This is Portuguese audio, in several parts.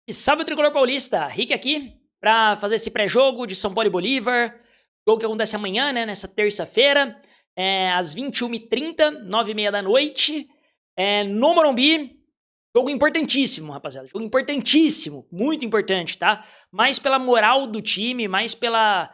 E salve o Tricolor Paulista, Rick aqui para fazer esse pré-jogo de São Paulo e Bolívar, jogo que acontece amanhã, né, nessa terça-feira, às 21h30, 9h30 da noite, no Morumbi. Jogo importantíssimo, rapaziada, jogo importantíssimo, muito importante, tá? Mais pela moral do time, mais pela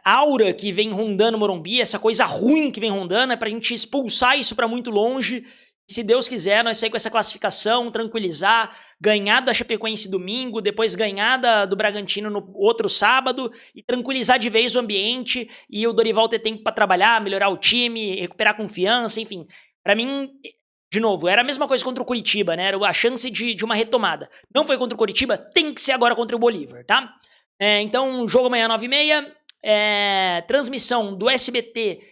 aura que vem rondando o Morumbi, essa coisa ruim que vem rondando, é pra gente expulsar isso pra muito longe. Se Deus quiser, nós sair com essa classificação, tranquilizar, ganhar da Chapecoense domingo, depois ganhar do Bragantino no outro sábado e tranquilizar de vez o ambiente e o Dorival ter tempo pra trabalhar, melhorar o time, recuperar confiança, enfim. Pra mim, de novo, era a mesma coisa contra o Curitiba, né? Era a chance de uma retomada. Não foi contra o Curitiba, tem que ser agora contra o Bolívar, tá? Então, jogo amanhã 9h30, transmissão do SBT,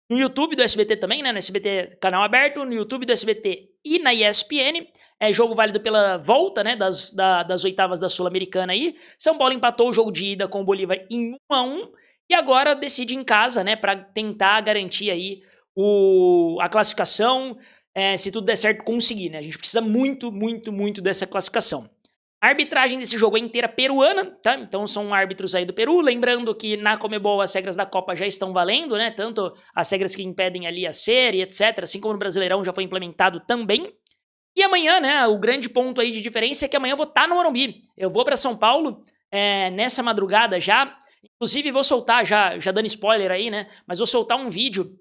no YouTube do SBT também, né, no SBT canal aberto, no YouTube do SBT e na ESPN, jogo válido pela volta, né, das oitavas da Sul-Americana aí. São Paulo empatou o jogo de ida com o Bolívar em 1-1 e agora decide em casa, né, para tentar garantir aí a classificação, se tudo der certo conseguir, né, a gente precisa muito, muito, muito dessa classificação. A arbitragem desse jogo é inteira peruana, tá? Então são árbitros aí do Peru, lembrando que na Conmebol as regras da Copa já estão valendo, né? Tanto as regras que impedem ali a série, etc, assim como no Brasileirão já foi implementado também. E amanhã, né, o grande ponto aí de diferença é que amanhã eu vou estar no Morumbi. Eu vou para São Paulo nessa madrugada já, inclusive vou soltar, já dando spoiler aí, né? Mas vou soltar um vídeo,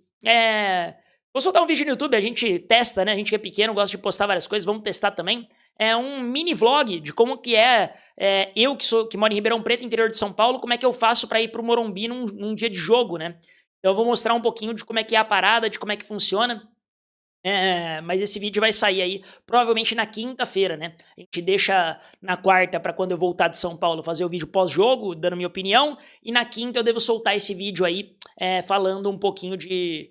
vou soltar um vídeo no YouTube, a gente testa, né? A gente que é pequeno, gosta de postar várias coisas, vamos testar também. Um mini vlog de como que eu que moro em Ribeirão Preto, interior de São Paulo, como é que eu faço para ir pro Morumbi num dia de jogo, né? Então eu vou mostrar um pouquinho de como é que é a parada, de como é que funciona. Mas esse vídeo vai sair aí provavelmente na quinta-feira, né? A gente deixa na quarta para quando eu voltar de São Paulo fazer o vídeo pós-jogo, dando minha opinião, e na quinta eu devo soltar esse vídeo aí falando um pouquinho de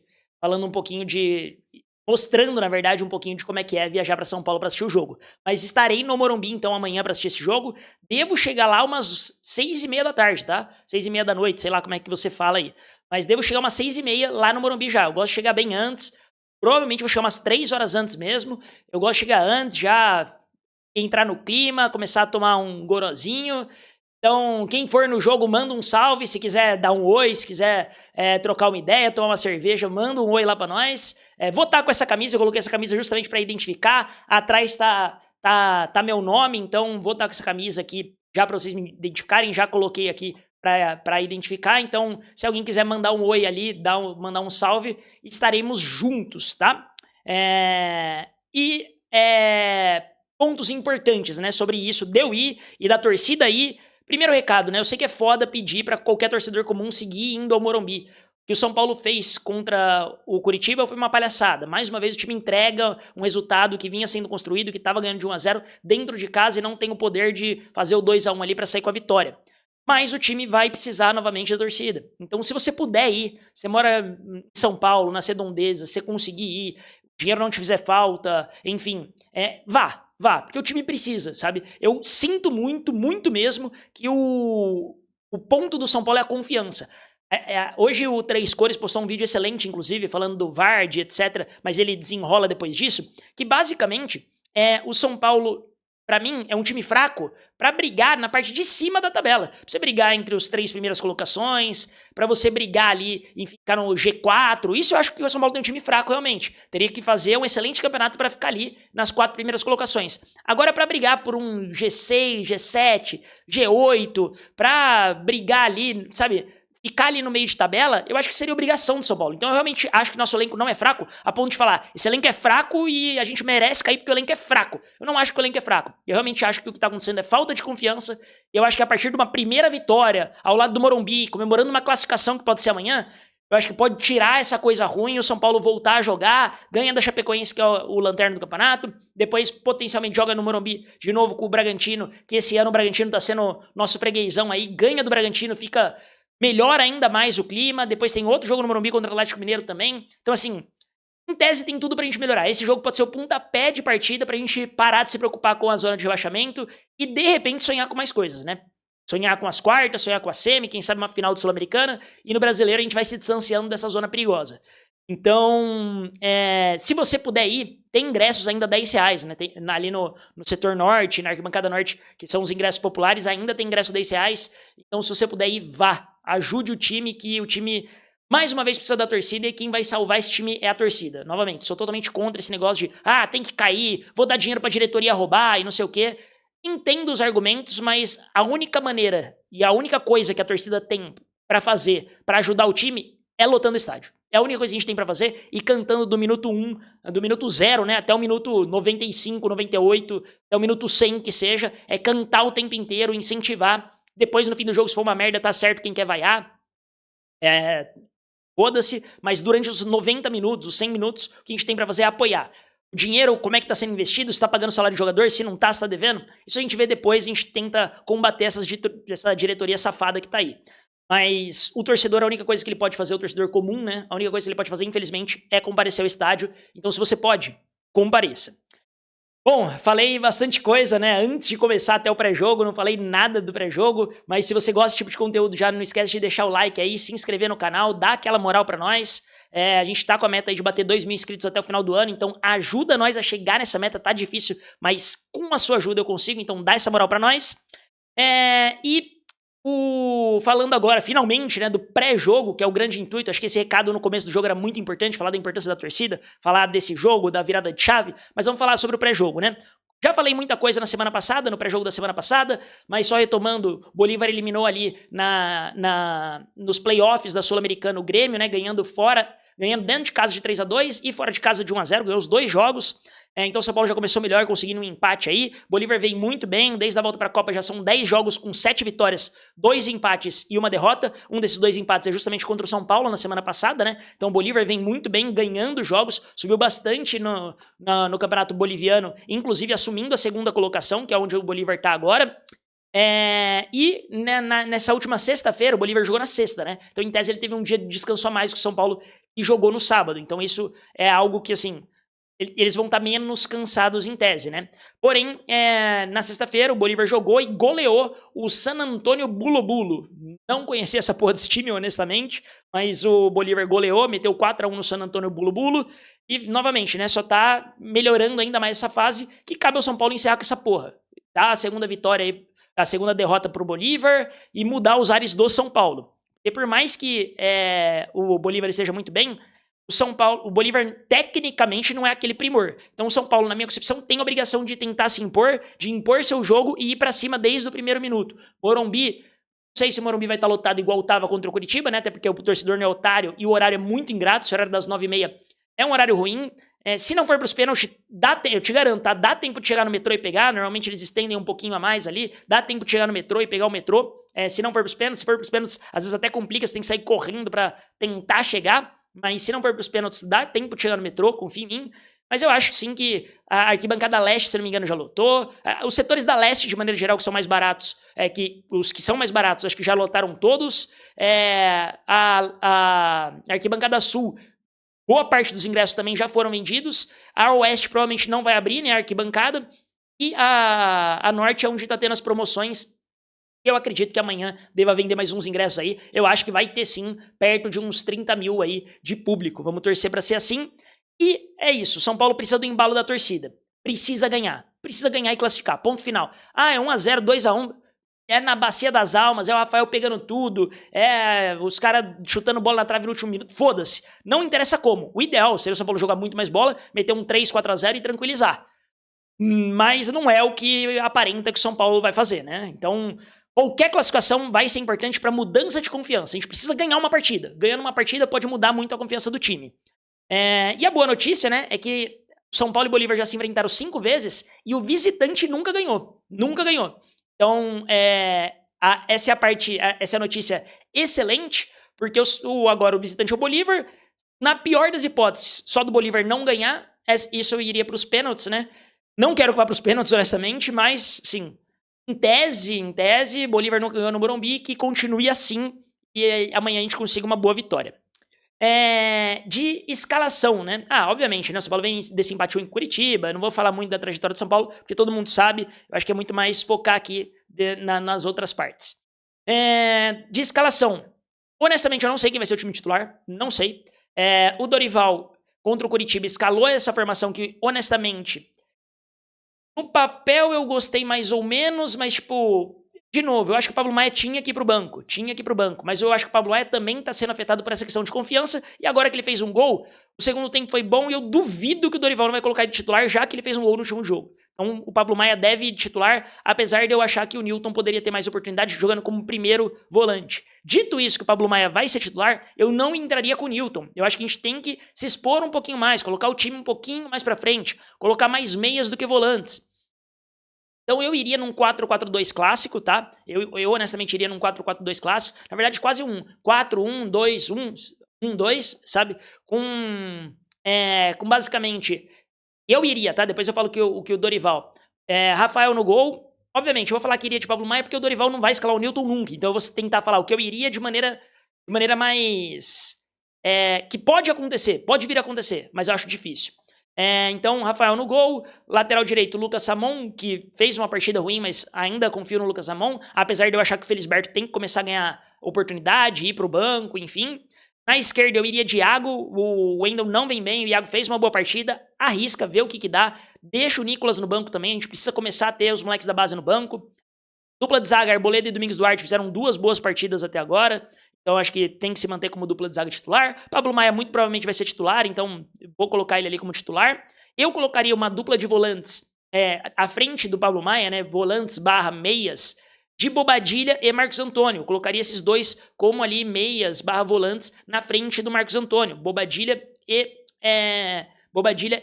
mostrando, na verdade, um pouquinho de como é que é viajar para São Paulo para assistir o jogo. Mas estarei no Morumbi, então, amanhã para assistir esse jogo. Devo chegar lá umas 6h30 da tarde, tá? 6h30 da noite, sei lá como é que você fala aí. Mas devo chegar umas 6h30 lá no Morumbi já. Eu gosto de chegar bem antes. Provavelmente vou chegar umas 3 horas antes mesmo. Eu gosto de chegar antes, já entrar no clima, começar a tomar um gorozinho. Então, quem for no jogo, manda um salve, se quiser dar um oi, se quiser trocar uma ideia, tomar uma cerveja, manda um oi lá pra nós. Vou estar com essa camisa, eu coloquei essa camisa justamente pra identificar, atrás tá meu nome, então vou estar com essa camisa aqui já pra vocês me identificarem, já coloquei aqui pra identificar, então se alguém quiser mandar um oi ali, mandar um salve, estaremos juntos, tá? Pontos importantes, né, sobre isso, de eu ir e da torcida ir. Primeiro recado, né? Eu sei que é foda pedir pra qualquer torcedor comum seguir indo ao Morumbi. O que o São Paulo fez contra o Curitiba foi uma palhaçada. Mais uma vez o time entrega um resultado que vinha sendo construído, que estava ganhando de 1-0 dentro de casa e não tem o poder de fazer o 2-1 ali pra sair com a vitória. Mas o time vai precisar novamente da torcida. Então se você puder ir, você mora em São Paulo, na Redondeza, você conseguir ir, o dinheiro não te fizer falta, enfim, vá, porque o time precisa, sabe? Eu sinto muito, muito mesmo que o ponto do São Paulo é a confiança. Hoje o Três Cores postou um vídeo excelente, inclusive, falando do Vardy, etc., mas ele desenrola depois disso, que basicamente o São Paulo, pra mim, é um time fraco pra brigar na parte de cima da tabela. Pra você brigar entre os 3 primeiras colocações, pra você brigar ali e ficar no G4, isso eu acho que o São Paulo tem um time fraco realmente. Teria que fazer um excelente campeonato pra ficar ali nas 4 primeiras colocações. Agora pra brigar por um G6, G7, G8, pra brigar ali, sabe, ficar ali no meio de tabela, eu acho que seria obrigação do São Paulo. Então eu realmente acho que nosso elenco não é fraco, a ponto de falar, esse elenco é fraco e a gente merece cair porque o elenco é fraco. Eu não acho que o elenco é fraco. Eu realmente acho que o que tá acontecendo é falta de confiança. Eu acho que a partir de uma primeira vitória ao lado do Morumbi, comemorando uma classificação que pode ser amanhã, eu acho que pode tirar essa coisa ruim, o São Paulo voltar a jogar, ganha da Chapecoense, que é o lanterna do campeonato, depois potencialmente joga no Morumbi de novo com o Bragantino, que esse ano o Bragantino tá sendo nosso freguesão aí, ganha do Bragantino, melhora ainda mais o clima, depois tem outro jogo no Morumbi contra o Atlético Mineiro também. Então, assim, em tese tem tudo pra gente melhorar. Esse jogo pode ser o pontapé de partida pra gente parar de se preocupar com a zona de rebaixamento e, de repente, sonhar com mais coisas, né? Sonhar com as quartas, sonhar com a semi, quem sabe uma final do Sul-Americana, e no Brasileiro a gente vai se distanciando dessa zona perigosa. Então, se você puder ir, tem ingressos ainda R$10, né? Tem, ali no setor norte, na arquibancada norte, que são os ingressos populares, ainda tem ingresso R$10. Então, se você puder ir, vá. Ajude o time, que o time, mais uma vez, precisa da torcida, e quem vai salvar esse time é a torcida. Novamente, sou totalmente contra esse negócio de, tem que cair, vou dar dinheiro pra diretoria roubar e não sei o quê. Entendo os argumentos, mas a única maneira e a única coisa que a torcida tem pra fazer, pra ajudar o time, é lotando o estádio. É a única coisa que a gente tem pra fazer, e cantando do minuto 1, do minuto 0, né, até o minuto 95, 98, até o minuto 100 que seja, é cantar o tempo inteiro, incentivar. Depois, no fim do jogo, se for uma merda, tá certo quem quer vaiar. Foda-se, mas durante os 90 minutos, os 100 minutos, o que a gente tem pra fazer é apoiar. O dinheiro, como é que tá sendo investido, se tá pagando salário de jogador, se não tá, se tá devendo, isso a gente vê depois, a gente tenta combater essa diretoria safada que tá aí. Mas o torcedor, a única coisa que ele pode fazer, o torcedor comum, né, a única coisa que ele pode fazer, infelizmente, é comparecer ao estádio. Então, se você pode, compareça. Bom, falei bastante coisa, né, antes de começar até o pré-jogo, não falei nada do pré-jogo, mas se você gosta desse tipo de conteúdo, já não esquece de deixar o like aí, se inscrever no canal, dá aquela moral pra nós. A gente tá com a meta aí de bater 2.000 inscritos até o final do ano, então ajuda nós a chegar nessa meta, tá difícil, mas com a sua ajuda eu consigo, então dá essa moral pra nós. Falando agora, finalmente, né, do pré-jogo, que é o grande intuito, acho que esse recado no começo do jogo era muito importante, falar da importância da torcida, falar desse jogo, da virada de chave, mas vamos falar sobre o pré-jogo, né? Já falei muita coisa na semana passada, no pré-jogo da semana passada, mas só retomando, Bolívar eliminou ali nos playoffs da Sul-Americana o Grêmio, né, ganhando dentro de casa de 3-2 e fora de casa de 1-0, ganhou os 2 jogos. Então o São Paulo já começou melhor, conseguindo um empate aí. Bolívar vem muito bem, desde a volta para a Copa já são 10 jogos com 7 vitórias, 2 empates e 1 derrota. Um desses 2 empates é justamente contra o São Paulo na semana passada, né? Então o Bolívar vem muito bem, ganhando jogos, subiu bastante no Campeonato Boliviano, inclusive assumindo a 2ª colocação, que é onde o Bolívar tá agora. Nessa última sexta-feira, o Bolívar jogou na sexta, né? Então, em tese, ele teve um dia de descanso a mais que o São Paulo, e jogou no sábado. Então, isso é algo que, assim, eles vão estar menos cansados em tese, né? Porém, na sexta-feira, o Bolívar jogou e goleou o San Antonio Bulo-Bulo. Não conhecia essa porra desse time, honestamente, mas o Bolívar goleou, meteu 4-1 no San Antonio Bulo-Bulo. E, novamente, né, só tá melhorando ainda mais essa fase, que cabe ao São Paulo encerrar com essa porra. Tá? A segunda vitória aí, a segunda derrota pro Bolívar, e mudar os ares do São Paulo. E por mais que o Bolívar esteja muito bem, o Bolívar tecnicamente não é aquele primor. Então o São Paulo, na minha concepção, tem a obrigação de tentar se impor, de impor seu jogo e ir pra cima desde o primeiro minuto. Morumbi, não sei se o Morumbi vai estar lotado igual estava contra o Curitiba, né? Até porque o torcedor não é otário e o horário é muito ingrato, esse horário das 9h30 é um horário ruim. Se não for pros pênaltis, eu te garanto, tá? Dá tempo de chegar no metrô e pegar. Normalmente eles estendem um pouquinho a mais ali. Dá tempo de chegar no metrô e pegar o metrô. Se não for pros pênaltis, se for pros pênaltis, às vezes até complica, você tem que sair correndo pra tentar chegar. Mas se não for pros pênaltis, dá tempo de chegar no metrô, confia em mim. Mas eu acho sim que a arquibancada leste, se não me engano, já lotou. Os setores da leste, de maneira geral, que são mais baratos, os que são mais baratos, acho que já lotaram todos. A arquibancada sul, boa parte dos ingressos também já foram vendidos. A oeste provavelmente não vai abrir, né, a arquibancada. E a norte é onde tá tendo as promoções. Eu acredito que amanhã deva vender mais uns ingressos aí. Eu acho que vai ter sim, perto de uns 30 mil aí de público. Vamos torcer pra ser assim. E é isso, São Paulo precisa do embalo da torcida. Precisa ganhar e classificar, ponto final. É 1-0, 2-1, é na Bacia das Almas, é o Rafael pegando tudo, é os caras chutando bola na trave no último minuto, foda-se. Não interessa como, o ideal seria o São Paulo jogar muito mais bola, meter um 3-4-0 e tranquilizar. Mas não é o que aparenta que o São Paulo vai fazer, né? Então, qualquer classificação vai ser importante para mudança de confiança. A gente precisa ganhar uma partida. Ganhando uma partida pode mudar muito a confiança do time. E a boa notícia, né, é que São Paulo e Bolívar já se enfrentaram 5 vezes e o visitante nunca ganhou. Nunca ganhou. Então, essa é a notícia excelente, porque agora o visitante é o Bolívar. Na pior das hipóteses, só do Bolívar não ganhar, isso iria para os pênaltis, né? Não quero que vá para os pênaltis, honestamente, mas, sim, em tese, Bolívar não ganhou no Morumbi, que continue assim e amanhã a gente consiga uma boa vitória. De escalação, né? Obviamente, né? O São Paulo vem desse empate em Curitiba. Eu não vou falar muito da trajetória do São Paulo, porque todo mundo sabe. Eu acho que é muito mais focar aqui nas outras partes. De escalação, honestamente, eu não sei quem vai ser o time titular. Não sei. O Dorival contra o Coritiba escalou essa formação que, honestamente, no papel eu gostei mais ou menos, mas, tipo, de novo, eu acho que o Pablo Maia tinha que ir pro banco, mas eu acho que o Pablo Maia também tá sendo afetado por essa questão de confiança, e agora que ele fez um gol, o segundo tempo foi bom, e eu duvido que o Dorival não vai colocar ele de titular, já que ele fez um gol no último jogo. Então, o Pablo Maia deve ir de titular, apesar de eu achar que o Newton poderia ter mais oportunidade jogando como primeiro volante. Dito isso, que o Pablo Maia vai ser titular, eu não entraria com o Newton. Eu acho que a gente tem que se expor um pouquinho mais, colocar o time um pouquinho mais pra frente, colocar mais meias do que volantes. Então eu iria num 4-4-2 clássico, tá? Eu honestamente iria num 4-4-2 clássico. Na verdade, quase um 4-1-2-1-1-2, sabe? Com basicamente... Eu iria, tá? Depois eu falo que o Dorival. Rafael no gol. Obviamente, eu vou falar que iria de Pablo Maia porque o Dorival não vai escalar o Newton nunca. Então eu vou tentar falar o que eu iria de maneira mais... que pode acontecer, pode vir a acontecer, mas eu acho difícil. Então, Rafael no gol, lateral direito, Lucas Samon, que fez uma partida ruim, mas ainda confio no Lucas Samon, apesar de eu achar que o Felisberto tem que começar a ganhar oportunidade, ir pro banco, enfim. Na esquerda eu iria de Iago, o Wendel não vem bem, o Iago fez uma boa partida, arrisca, vê o que dá, deixa o Nicolas no banco também, a gente precisa começar a ter os moleques da base no banco. Dupla de zaga, Arboleda e Domingos Duarte fizeram 2 boas partidas até agora, então acho que tem que se manter como dupla de zaga titular. Pablo Maia muito provavelmente vai ser titular, então vou colocar ele ali como titular. Eu colocaria uma dupla de volantes à frente do Pablo Maia, né? Volantes / meias, de Bobadilha e Marcos Antônio. Eu colocaria esses dois como ali meias / volantes na frente do Marcos Antônio. Bobadilha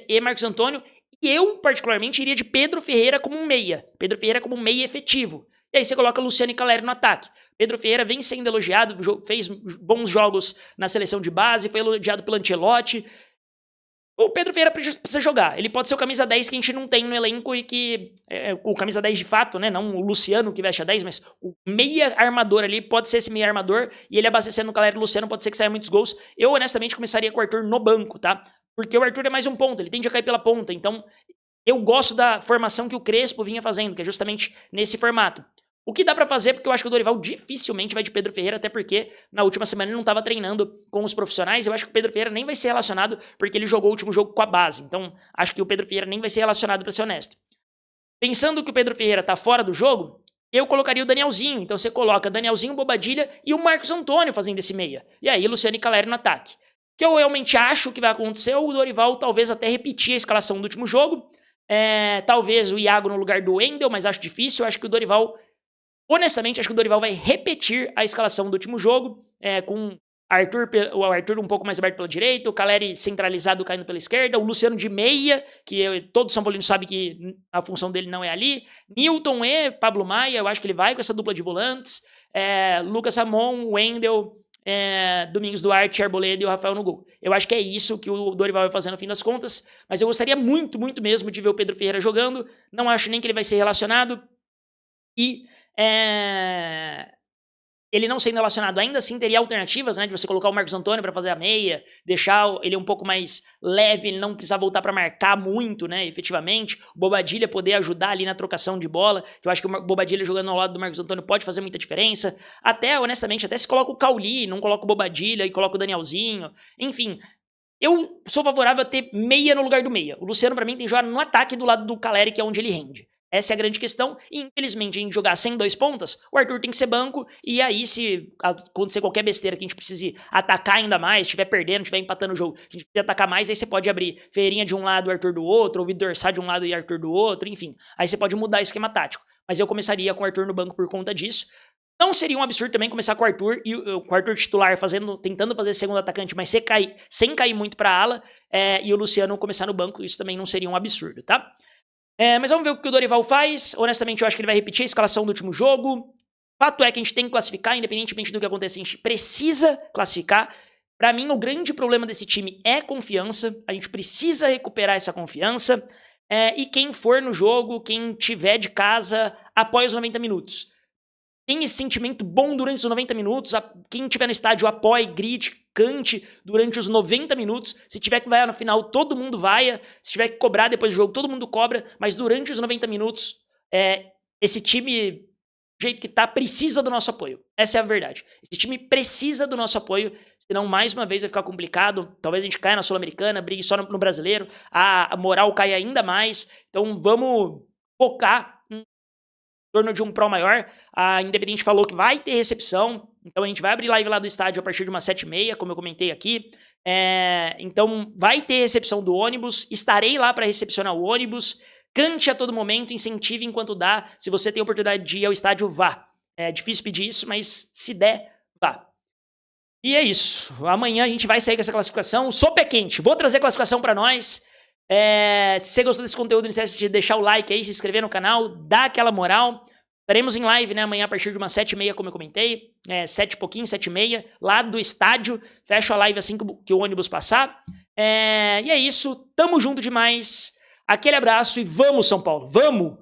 e Marcos Antônio. E eu, particularmente, iria de Pedro Ferreira como um meia. Pedro Ferreira como um meia efetivo. E aí você coloca Luciano e Caleri no ataque. Pedro Ferreira vem sendo elogiado, fez bons jogos na seleção de base, foi elogiado pelo Ancelotti. O Pedro Ferreira precisa jogar. Ele pode ser o camisa 10 que a gente não tem no elenco e que... o camisa 10 de fato, né? Não o Luciano que veste a 10, mas o meia armador ali pode ser esse meia armador e ele abastecendo o Caleri e o Luciano pode ser que saia muitos gols. Eu, honestamente, começaria com o Arthur no banco, tá? Porque o Arthur é mais um ponta, ele tende a cair pela ponta, então... Eu gosto da formação que o Crespo vinha fazendo, que é justamente nesse formato. O que dá pra fazer, porque eu acho que o Dorival dificilmente vai de Pedro Ferreira, até porque na última semana ele não tava treinando com os profissionais. Eu acho que o Pedro Ferreira nem vai ser relacionado, porque ele jogou o último jogo com a base. Então, acho que o Pedro Ferreira nem vai ser relacionado, pra ser honesto. Pensando que o Pedro Ferreira tá fora do jogo, eu colocaria o Danielzinho. Então você coloca Danielzinho, Bobadilha e o Marcos Antônio fazendo esse meia. E aí, Luciano e Caleri no ataque. O que eu realmente acho que vai acontecer, o Dorival talvez até repetir a escalação do último jogo. Talvez o Iago no lugar do Wendel, mas acho difícil. Acho que o Dorival... Honestamente, acho que o Dorival vai repetir a escalação do último jogo, com o Arthur um pouco mais aberto pela direita, o Caleri centralizado caindo pela esquerda, o Luciano de meia, que todo São Paulino sabe que a função dele não é ali, Newton e Pablo Maia, eu acho que ele vai com essa dupla de volantes, Lucas Samon, Wendel, Domingos Duarte, Arboleda e o Rafael no gol. Eu acho que é isso que o Dorival vai fazer no fim das contas, mas eu gostaria muito, muito mesmo de ver o Pedro Ferreira jogando, não acho nem que ele vai ser relacionado, e ele não sendo relacionado ainda assim teria alternativas, né, de você colocar o Marcos Antônio para fazer a meia, deixar ele um pouco mais leve, ele não precisar voltar para marcar muito, né, efetivamente, o Bobadilha poder ajudar ali na trocação de bola, que eu acho que o Bobadilha jogando ao lado do Marcos Antônio pode fazer muita diferença, até, honestamente, até se coloca o Cauli, não coloca o Bobadilha e coloca o Danielzinho, enfim... Eu sou favorável a ter meia no lugar do meia. O Luciano, pra mim, tem que jogar no ataque do lado do Caleri, que é onde ele rende. Essa é a grande questão, e infelizmente a gente jogar sem 2 pontas, o Arthur tem que ser banco, e aí se acontecer qualquer besteira que a gente precise atacar ainda mais, estiver perdendo, estiver empatando o jogo, a gente precisa atacar mais, aí você pode abrir Ferreirinha de um lado, Arthur do outro, ou Vitor Sá de um lado e Arthur do outro, enfim. Aí você pode mudar o esquema tático. Mas eu começaria com o Arthur no banco por conta disso. Não seria um absurdo também começar com o Arthur, e com o Arthur titular tentando fazer segundo atacante, mas sem cair muito pra ala, e o Luciano começar no banco, isso também não seria um absurdo, tá? Mas vamos ver o que o Dorival faz. Honestamente, eu acho que ele vai repetir a escalação do último jogo. Fato é que a gente tem que classificar, independentemente do que aconteça, a gente precisa classificar. Pra mim, o grande problema desse time é confiança. A gente precisa recuperar essa confiança. E quem for no jogo, quem tiver de casa, apoia os 90 minutos. Tem esse sentimento bom durante os 90 minutos. Quem estiver no estádio, apoie, grite, cante durante os 90 minutos. Se tiver que vaiar no final, todo mundo vaia. Se tiver que cobrar depois do jogo, todo mundo cobra. Mas durante os 90 minutos, esse time, do jeito que tá, precisa do nosso apoio. Essa é a verdade. Esse time precisa do nosso apoio. senão mais uma vez vai ficar complicado. Talvez a gente caia na Sul-Americana, brigue só no Brasileiro, a moral cai ainda mais. Então vamos focar em torno de um Pro maior. A Independente falou que vai ter recepção, então a gente vai abrir live lá do estádio a partir de umas 7h30, como eu comentei aqui. Então vai ter recepção do ônibus, estarei lá para recepcionar o ônibus. Cante a todo momento, incentive enquanto dá. Se você tem a oportunidade de ir ao estádio, vá. É difícil pedir isso, mas se der, vá. E é isso. Amanhã a gente vai sair com essa classificação. Sou pé quente. Vou trazer a classificação para nós. Se você gostou desse conteúdo, não esquece de deixar o like aí, se inscrever no canal, dar aquela moral. Estaremos em live, né, amanhã a partir de umas 7h30, como eu comentei. 7 e pouquinho, 7h30, lá do estádio. Fecho a live assim que o ônibus passar. E é isso. Tamo junto demais. Aquele abraço e vamos, São Paulo. Vamos!